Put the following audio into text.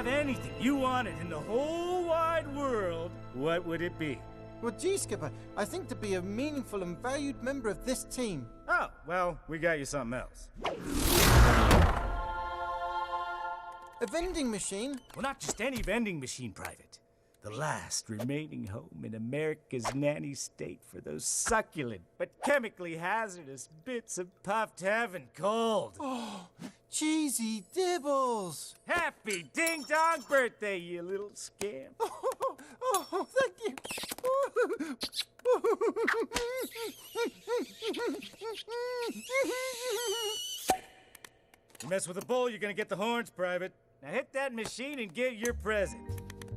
have anything you wanted in the whole wide world, what would it be? Well, gee, Skipper, I think to be a meaningful and valued member of this team. Oh, well, we got you something else. A vending machine? Well, not just any vending machine, Private. The last remaining home in America's nanny state for those succulent but chemically hazardous bits of puffed heaven cold. Oh, cheesy dibbles! Happy ding-dong birthday, you little scamp. Oh, thank you. You mess with a bull, you're gonna get the horns, Private. Now hit that machine and get your present.